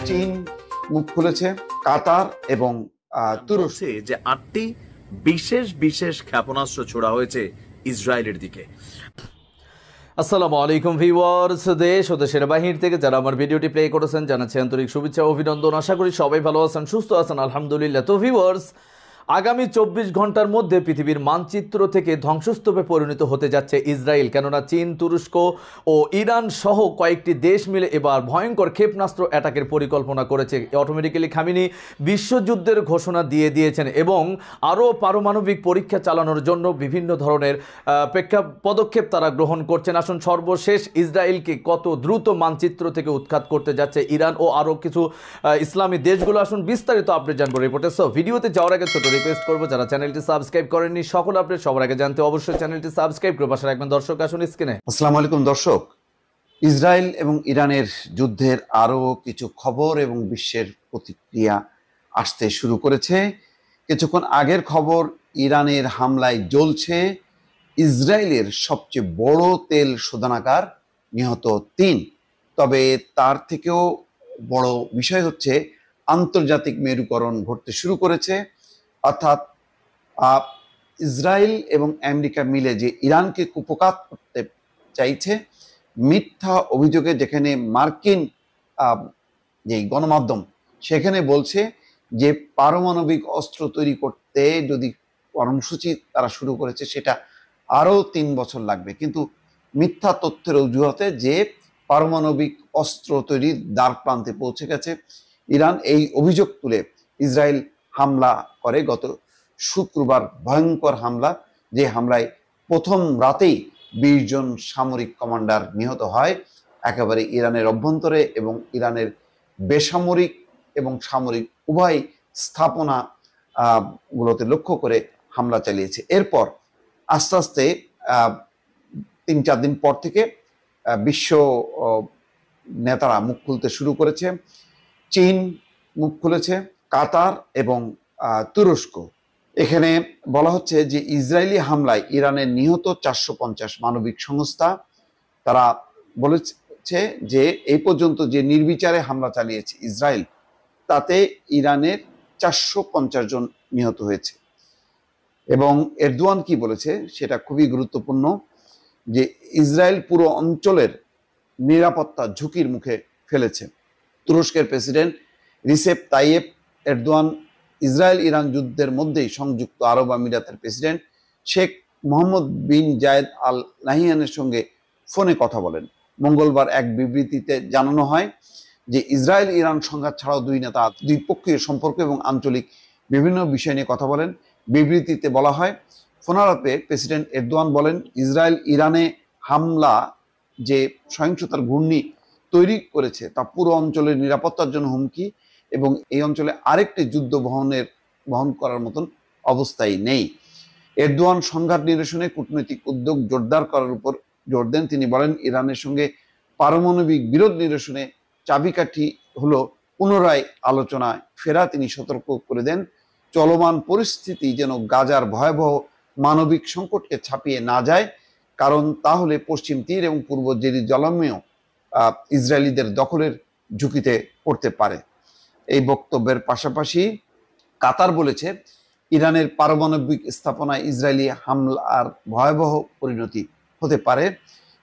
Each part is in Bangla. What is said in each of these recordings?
চীন মুখ খুলেছে, কাতার এবং তুরস্ক যে 8টি বিশেষ ক্ষেপণাস্ত্র ছোড়া হয়েছে ইসরায়েলের দিকে। আসসালামু আলাইকুম ভিউয়ার্স, দেশ ও দেশের বাহির থেকে যারা আমার ভিডিওটি প্লে করেছেন জানাচ্ছি আন্তরিক শুভেচ্ছা ও অভিনন্দন। আশা করি সবাই ভালো আছেন, সুস্থ আছেন, আলহামদুলিল্লাহ। তো ভিউয়ার্স, আগামী 24 ঘন্টার মধ্যে পৃথিবীর মানচিত্র থেকে ধ্বংসস্তূপে পরিণত হতে যাচ্ছে ইসরায়েল। কেননা চীন, তুরস্ক ও ইরান সহ কয়েকটি দেশ মিলে এবার ভয়ঙ্কর ক্ষেপণাস্ত্র অ্যাটাকের পরিকল্পনা করেছে। অটোমেটিক্যালি খামিনি বিশ্বযুদ্ধের ঘোষণা দিয়ে দিয়েছেন এবং আরও পারমাণবিক পরীক্ষা চালানোর জন্য বিভিন্ন ধরনের পদক্ষেপ তারা গ্রহণ করছেন। আসুন সর্বশেষ ইসরায়েলকে কত দ্রুত মানচিত্র থেকে উৎখাত করতে যাচ্ছে ইরান ও আরও কিছু ইসলামী দেশগুলো, আসুন বিস্তারিত আপডেট জানবো রিপোর্টে। সো ভিডিওতে যাওয়ার আগে ছোট রিকোয়েস্ট করবো, যারা চ্যানেলটি সাবস্ক্রাইব করেননি সকল আপডেট সবার আগে জানতে অবশ্যই চ্যানেলটি সাবস্ক্রাইব করে পাশে রাখবেন। দর্শক আসুন স্ক্রিনে। আসসালামু আলাইকুম দর্শক, ইসরায়েল এবং ইরানের যুদ্ধের আরও কিছু খবর এবং বিশ্বের প্রতিক্রিয়া আসতে শুরু করেছে। কিছুক্ষণ আগের খবর, ইরানের হামলায় জ্বলছে ইসরায়েলের সবচেয়ে বড় তেল শোধনাগার, নিহত 3। তবে তার থেকেও বড় বিষয় হচ্ছে আন্তর্জাতিক মেরুকরণ ঘটতে শুরু করেছে। অর্থাৎ ইসরায়েল এবং আমেরিকা মিলে যে ইরানকে কুপকাত করতে চাইছে মিথ্যা অভিযোগে, যেখানে মার্কিন যে গণমাধ্যম সেখানে বলছে যে পারমাণবিক অস্ত্র তৈরি করতে যদি কর্মসূচি তারা শুরু করেছে সেটা আরও 3 বছর লাগবে, কিন্তু মিথ্যা তথ্যের অজুহাতে যে পারমাণবিক অস্ত্র তৈরির দ্বার প্রান্তে পৌঁছে গেছে ইরান, এই অভিযোগ তুলে ইসরায়েল হামলা করে গত শুক্রবার। ভয়ঙ্কর হামলা, যে হামলায় প্রথম রাতেই 20 জন সামরিক কমান্ডার নিহত হয় একেবারে ইরানের অভ্যন্তরে, এবং ইরানের বেসামরিক এবং সামরিক উভয় স্থাপনা গুলোতে লক্ষ্য করে হামলা চালিয়েছে। এরপর আস্তে আস্তে 3-4 দিন পর থেকে বিশ্ব নেতারা মুখ খুলতে শুরু করেছে। চীন মুখ খুলেছে, কাতার এবং তুরস্ক। এখানে বলা হচ্ছে যে ইসরায়েলি হামলায় ইরানের নিহত 450। মানবিক সংস্থা তারা বলেছে যে এই পর্যন্ত যে নির্বিচারে হামলা চালিয়েছে ইসরায়েল, তাতে ইরানের 450 জন নিহত হয়েছে। এবং এরদোয়ান কি বলেছে সেটা খুবই গুরুত্বপূর্ণ, যে ইসরায়েল পুরো অঞ্চলের নিরাপত্তা ঝুঁকির মুখে ফেলেছে। তুরস্কের president Recep Tayyip Erdogan Israel Iran যুদ্ধের মধ্যেই সংযুক্ত আরব আমিরাতের প্রেসিডেন্ট শেখ মোহাম্মদ বিন জায়েদ আল নাহিয়ানের সঙ্গে ফোনে কথা বলেন। মঙ্গলবার এক বিবৃতিতে জানানো হয় যে ইসরায়েল ইরান সংঘাত ছাড়াও দুই নেতা দ্বিপক্ষীয় সম্পর্ক এবং আঞ্চলিক বিভিন্ন বিষয় নিয়ে কথা বলেন। বিবৃতিতে বলা হয়, ফোনালাপে প্রেসিডেন্ট এরদোয়ান বলেন, ইসরায়েল ইরানে হামলা যে সহিংসতার ঘূর্ণি তৈরি করেছে তা পুরো অঞ্চলের নিরাপত্তার জন্য হুমকি, এবং এই অঞ্চলে আরেকটি যুদ্ধ বহন করার মতন অবস্থায় নেই। এরদোয়ান সংঘাত নিরসনে কূটনৈতিক উদ্যোগ জোরদার করার উপর জোর দেন। তিনি বলেন, ইরানের সঙ্গে পারমাণবিক বিরোধ নিরসনে চাবিকাঠি হলো পুনরায় আলোচনায় ফেরা। তিনি সতর্ক করে দেন, চলমান পরিস্থিতি যেন গাজার ভয়াবহ মানবিক সংকটকে ছাপিয়ে না যায়, কারণ তাহলে পশ্চিম তীর এবং পূর্ব জেরুজালেমেও ইসরায়েলিদের দখলের ঝুঁকিতে পড়তে পারে। এই বক্তব্যের পাশাপাশি কাতার বলেছে, ইরানের পারমাণবিক স্থাপনায় ইসরায়েলি হামলার ভয়াবহ পরিণতি হতে পারে।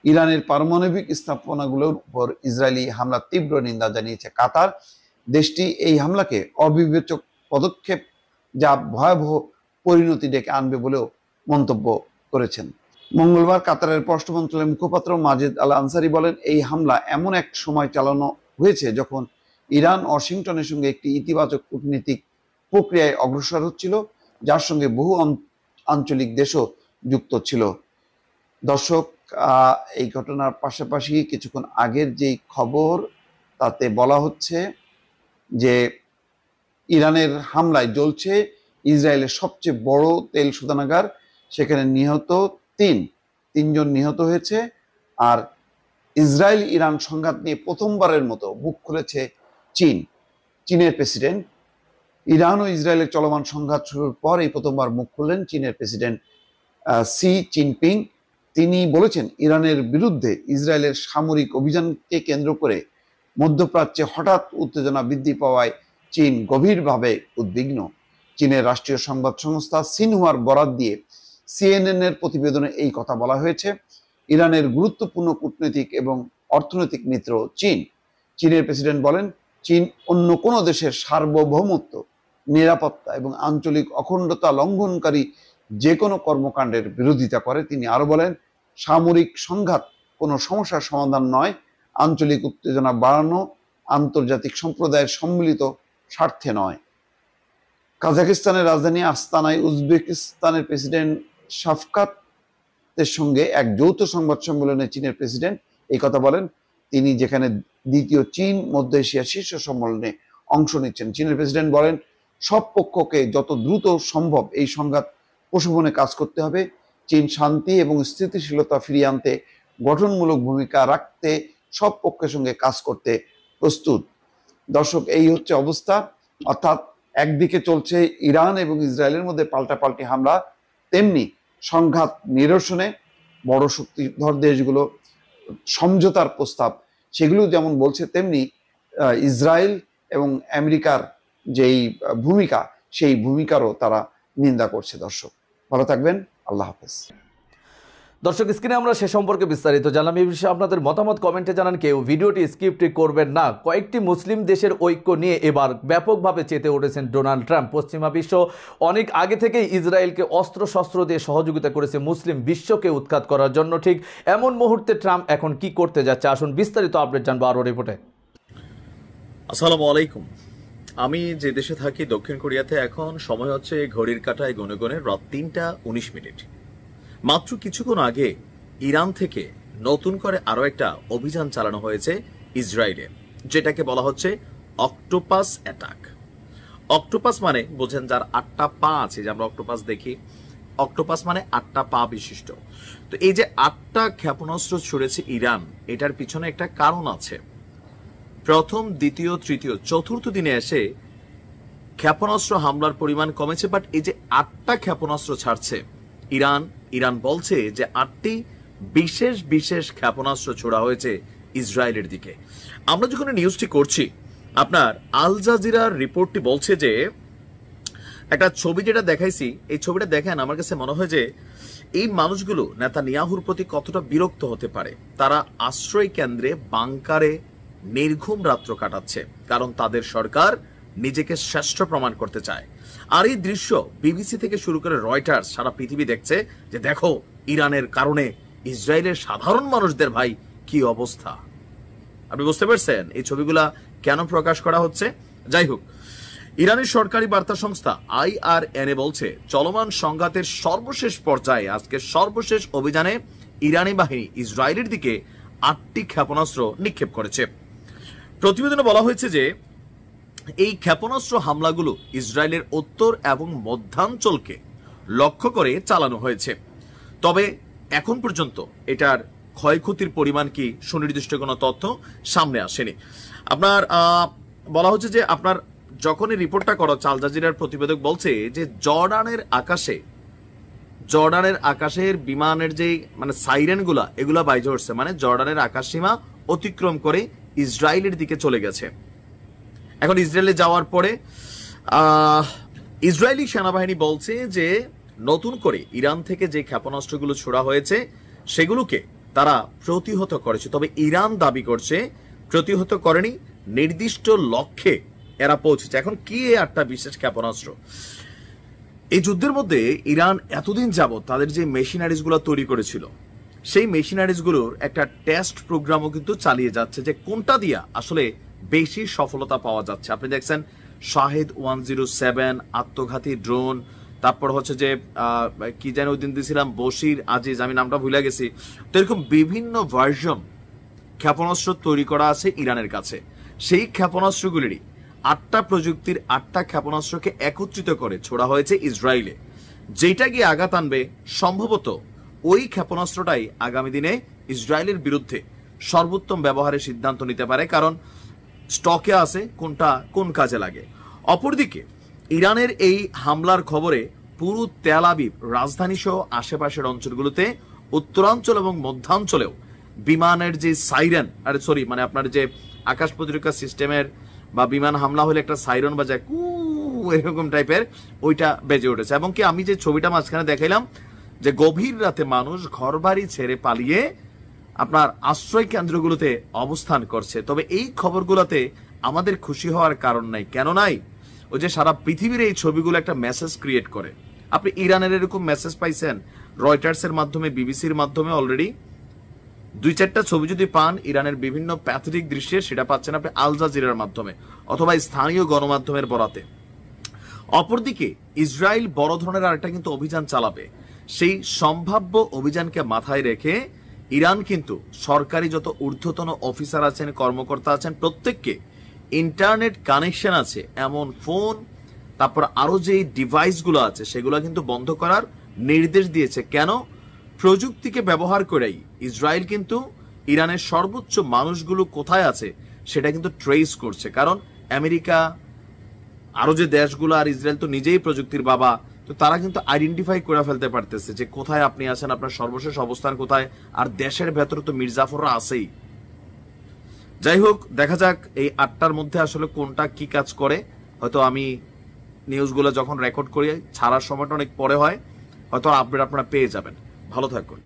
ইরানের পারমাণবিক স্থাপনাগুলোর উপর ইসরায়েলি হামলার তীব্র নিন্দা জানিয়েছে কাতার। দেশটি এই হামলাকে অবিবেচক পদক্ষেপ, যা ভয়াবহ পরিণতি ডেকে আনবে বলেও মন্তব্য করেছেন। মঙ্গলবার কাতারের পররাষ্ট্র মন্ত্রণালয়ের মুখপাত্র মাজেদ আল আনসারি বলেন, এই হামলা এমন এক সময় চালানো হয়েছে যখন ইরান ওয়াশিংটনের সঙ্গে একটি ইতিবাচক কূটনীতিক প্রক্রিয়ায় অগ্রসর হচ্ছিল, যার সঙ্গে বহু আঞ্চলিক দেশও যুক্ত ছিল। দর্শক, এই ঘটনার পাশাপাশি কিছুক্ষণ আগের যেই খবর, তাতে বলা হচ্ছে যে ইরানের হামলায় জ্বলছে ইসরায়েলের সবচেয়ে বড় তেল শোধনাগার, সেখানে নিহত 3 জন নিহত হয়েছে। আর ইসরায়েল ইরান সংঘাত নিয়ে প্রথমবারের মতো মুখ খুলেছে চীনের প্রেসিডেন্ট। ইরান ও ইসরায়েলের চলমান সংঘাত শুরুর পর এই প্রথমবার মুখ খুললেন চীনের প্রেসিডেন্ট শি জিনপিং। তিনি বলেছেন, ইরানের বিরুদ্ধে ইসরায়েলের সামরিক অভিযানকে কেন্দ্র করে মধ্যপ্রাচ্যে হঠাৎ উত্তেজনা বৃদ্ধি পাওয়ায় চীন গভীরভাবে উদ্বিগ্ন। চীনের রাষ্ট্রীয় সংবাদ সংস্থা সিনহুয়ার বরাত দিয়ে সিএনএন এর প্রতিবেদনে এই কথা বলা হয়েছে। ইরানের গুরুত্বপূর্ণ কূটনৈতিক এবং অর্থনৈতিক মিত্র চীন। চীনের প্রেসিডেন্ট বলেন, চীন অন্য কোনো দেশের সার্বভৌমত্ব, নিরাপত্তা এবং আঞ্চলিক অখণ্ডতা লঙ্ঘনকারী যে কোনো কর্মকাণ্ডের বিরোধিতা করে। তিনি আরো বলেন, সামরিক সংঘাত কোনো সমস্যার সমাধান নয়, আঞ্চলিক উত্তেজনা বাড়ানো আন্তর্জাতিক সম্প্রদায়ের সম্মিলিত স্বার্থে নয়। কাজাকিস্তানের রাজধানী আস্তানায় উজবেকিস্তানের প্রেসিডেন্ট শাফকাতের সঙ্গে এক যৌথ সংবাদ সম্মেলনে চীনের প্রেসিডেন্ট এই কথা বলেন। তিনি যেখানে দ্বিতীয় চীন মধ্য এশিয়া শীর্ষ সম্মেলনে অংশ নিচ্ছেন। চীনের প্রেসিডেন্ট বলেন, সব পক্ষকে যত দ্রুত সম্ভব এই সংঘাত প্রশমনে কাজ করতে হবে। চীন শান্তি এবং স্থিতিশীলতা ফিরিয়ে আনতে গঠনমূলক ভূমিকা রাখতে সব পক্ষের সঙ্গে কাজ করতে প্রস্তুত। দর্শক, এই হচ্ছে অবস্থা। অর্থাৎ একদিকে চলছে ইরান এবং ইসরায়েলের মধ্যে পাল্টাপাল্টি হামলা, তেমনি সংঘাত নিরসনে বড় শক্তিধর দেশগুলো সমঝোতার প্রস্তাব সেগুলো যেমন বলছে, তেমনি ইসরায়েল এবং আমেরিকার যেই ভূমিকা সেই ভূমিকারও তারা নিন্দা করছে। দর্শক, ভালো থাকবেন, আল্লাহ হাফেজ। দর্শক, স্ক্রিনে আমরা সে সম্পর্কে বিস্তারিত জানলাম। এই বিষয়ে আপনাদের মতামত কমেন্টে জানান। কেউ ভিডিওটি স্কিপ করবেন না। কয়েকটি মুসলিম দেশের ঐক্য নিয়ে এবার ব্যাপকভাবে চেতে উঠেছেন ডোনাল্ড ট্রাম্প। পশ্চিমা বিশ্ব অনেক আগে থেকেই ইসরায়েলকে অস্ত্রশস্ত্র দিয়ে সহযোগিতা করেছে মুসলিম বিশ্বকে উৎখাত করার জন্য। ঠিক এমন মুহূর্তে ট্রাম্প এখন কি করতে যাচ্ছে, আসুন বিস্তারিত আপডেট জানবো আরও রিপোর্টে। আসসালামু আলাইকুম। আমি যে দেশে থাকি দক্ষিণ কোরিয়াতে এখন সময় হচ্ছে ঘড়ির কাঁটায় গুনে গুনে রাত ৩টা ১৯। মাত্র কিছুক্ষণ আগে ইরান থেকে নতুন করে আরো একটা অভিযান চালানো হয়েছে ইসরায়েলে, যেটাকে বলা হচ্ছে অক্টোপাস অ্যাটাক। অক্টোপাস মানে বোঝেন যার ৮টা পা আছে, যে আমরা অক্টোপাস দেখি, অক্টোপাস মানে ৮টা পা বিশিষ্ট। তো এই যে ৮টা ক্ষেপণাস্ত্র ছুড়েছে ইরান, এটার পিছনে একটা কারণ আছে। প্রথম, দ্বিতীয়, তৃতীয়, চতুর্থ দিনে এসে ক্ষেপণাস্ত্র হামলার পরিমাণ কমেছে, বাট এই যে ৮টা ক্ষেপণাস্ত্র ছাড়ছে ইরান বলছে যে ৮টি বিশেষ বিশেষ ক্ষেপণাস্ত্র ছোড়া হয়েছে ইসরায়েলের দিকে। আমরা যখন নিউজটি করছি, আপনার আল জাজিরার রিপোর্টটি বলছে যে একটা ছবি যেটা দেখাইছি, এই ছবিটা দেখেন, আমার কাছে মনে হয় যে এই মানুষগুলো নেতানিয়াহুর প্রতি কতটা বিরক্ত হতে পারে। তারা আশ্রয় কেন্দ্রে, বাংকারে নির্ঘুম রাত্র কাটাচ্ছে, কারণ তাদের সরকার নিজেকে শ্রেষ্ঠ প্রমাণ করতে চায়। আর এই দৃশ্য বিবিসি থেকে শুরু করে রয়টার্স, সারা পৃথিবী দেখছে যে দেখো ইরানের কারণে ইসরায়েলের সাধারণ মানুষদের ভাই কি অবস্থা। আপনি বুঝতে পারছেন এই ছবিগুলা কেন প্রকাশ করা হচ্ছে? যাই হোক, ইরানের সরকারি বার্তা সংস্থা IRNA বলছে, চলমান সংঘাতের সর্বশেষ পর্যায়ে আজকের সর্বশেষ অভিযানে ইরানি বাহিনী ইসরায়েলের দিকে ৮টি ক্ষেপণাস্ত্র নিক্ষেপ করেছে। প্রতিবেদনে বলা হয়েছে যে এই ক্ষেপণাস্ত্র হামলাগুলো ইসরায়েলের উত্তর এবং মধ্যাঞ্চলকে লক্ষ্য করে চালানো হয়েছে। তবে এখন পর্যন্ত এটার ক্ষয়ক্ষতির পরিমাণ কি সুনির্দিষ্ট কোনো তথ্য সামনে আসেনি। আপনার বলা হচ্ছে যে আপনার যখন এই রিপোর্টটা করো, আল জাজিরার প্রতিবেদক বলছে যে জর্ডানের আকাশের বিমানের যে মানে সাইরেনগুলা, এগুলা বাইজে উঠছে, মানে জর্ডানের আকাশ সীমা অতিক্রম করে ইসরায়েলের দিকে চলে গেছে। এখন ইসরায়েলে যাওয়ার পরে ইসরায়েলি সেনাবাহিনী বলছে যে নতুন করে ইরান থেকে যে ক্ষেপণাস্ত্রগুলো ছোড়া হয়েছে সেগুলোকে তারা প্রতিহত করেছে। তবে ইরান দাবি করছে প্রতিহত করেনি, নির্দিষ্ট লক্ষ্যে এরা পৌঁছেছে। এখন কি ৮টা বিশেষ ক্ষেপণাস্ত্র? এই যুদ্ধের মধ্যে ইরান এতদিন যাবত তাদের যে মেশিনারিজ গুলো তৈরি করেছিল, সেই মেশিনারিজ গুলোর একটা টেস্ট প্রোগ্রামও কিন্তু চালিয়ে যাচ্ছে, যে কোনটা দিয়া আসলে বেশি সফলতা পাওয়া যাচ্ছে। আপনি দেখছেন শাহেদ 107 আত্মঘাতী ড্রোন, তারপর হচ্ছে যে কি যেন ওই দিন দিয়েছিলাম বশির আজিজ, আমি নামটা ভুলে গেছি। তো এরকম বিভিন্ন ভার্সন ক্ষেপণাস্ত্র তৈরি করা আছে ইরানের কাছে। সেই ক্ষেপণাস্ত্রগুলিরই ৮টা প্রযুক্তির ৮টা ক্ষেপণাস্ত্রকে একত্রিত করে ছোড়া হয়েছে ইসরায়েলে, যেটা গিয়ে আঘাত আনবে। সম্ভবত ওই ক্ষেপণাস্ত্রটাই আগামী দিনে ইসরায়েলের বিরুদ্ধে সর্বোত্তম ব্যবহারের সিদ্ধান্ত নিতে পারে, কারণ স্টকে আছে কোনটা কোন কাজে লাগে। অপরদিকে ইরানের এই হামলার খবরে পুরো তেল আবিব, রাজধানী সহ আশেপাশের অঞ্চলগুলোতে, উত্তরাঞ্চল এবং মধ্যাঞ্চলেও বিমানের যে সাইরেন, আপনার যে আকাশ প্রতিরক্ষা সিস্টেমের বা বিমান হামলা হলে একটা সাইরন বাজায় কু এরকম টাইপের, ওইটা বেজে উঠেছে। এবং কি আমি যে ছবিটা মাঝখানে দেখাইলাম যে গভীর রাতে মানুষ ঘরবাড়ি ছেড়ে পালিয়ে আপনার আশ্রয় কেন্দ্রগুলোতে অবস্থান করছে। তবে এই খবরগুলোতে আমাদের খুশি হওয়ার কারণ নাই। কেন নাই? ওই যে সারা পৃথিবীর এই ছবিগুলো একটা মেসেজ ক্রিয়েট করে। আপনি ইরানের এরকম মেসেজ পাইছেন রয়টার্সের মাধ্যমে, বিবিসির মাধ্যমে অলরেডি 2-4টা ছবি যদি পান ইরানের বিভিন্ন প্যাথেটিক দৃশ্যে, সেটা পাচ্ছেন আপনি আল জাজিরার মাধ্যমে অথবা স্থানীয় গণমাধ্যমের বরাতে। অপরদিকে ইসরায়েল বড় ধরনের আরেকটা কিন্তু অভিযান চালাবে। সেই সম্ভাব্য অভিযানকে মাথায় রেখে ইরান কিন্তু সরকারি যত ঊর্ধ্বতন অফিসার আছেন, কর্মকর্তা আছেন, প্রত্যেককে ইন্টারনেট কানেকশন আছে এমন ফোন, তারপর আরো যে ডিভাইসগুলো আছে সেগুলো কিন্তু বন্ধ করার নির্দেশ দিয়েছে। কেন? প্রযুক্তিকে ব্যবহার করেই ইসরায়েল কিন্তু ইরানের সর্বোচ্চ মানুষগুলো কোথায় আছে সেটা কিন্তু ট্রেস করছে। কারণ আমেরিকা, আরো যে দেশগুলো, আর ইসরায়েল তো নিজেই প্রযুক্তির বাবা, তো তারা কিন্তু আইডেন্টিফাই করে ফেলতে পারতেছে যে কোথায় আপনি আছেন, আপনার সর্বশেষ অবস্থান কোথায়। আর দেশের ভেতরে তো মির্জাফররা আছেই। যাই হোক, দেখা যাক এই 8টার মধ্যে আসলে কোনটা কি কাজ করে। হয়তো আমি নিউজগুলো যখন রেকর্ড করি ছাড়ার সময়টা অনেক পরে হয়, হয়তো আপডেট আপনারা পেয়ে যাবেন। ভালো থাকুন।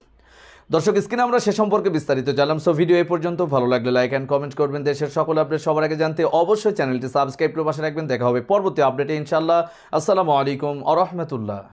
দর্শক, স্ক্রিনে আমরা সে সম্পর্কে বিস্তারিত জানলাম। সো ভিডিও এই পর্যন্ত। ভালো লাগলে লাইক এন্ড কমেন্ট করবেন। দেশের সকল আপডেট সবার আগে জানতে অবশ্যই চ্যানেলটি সাবস্ক্রাইব করে পাশে রাখবেন। দেখা হবে পরবর্তী আপডেটে ইনশাআল্লাহ। আসসালামু আলাইকুম ওয়া রাহমাতুল্লাহ।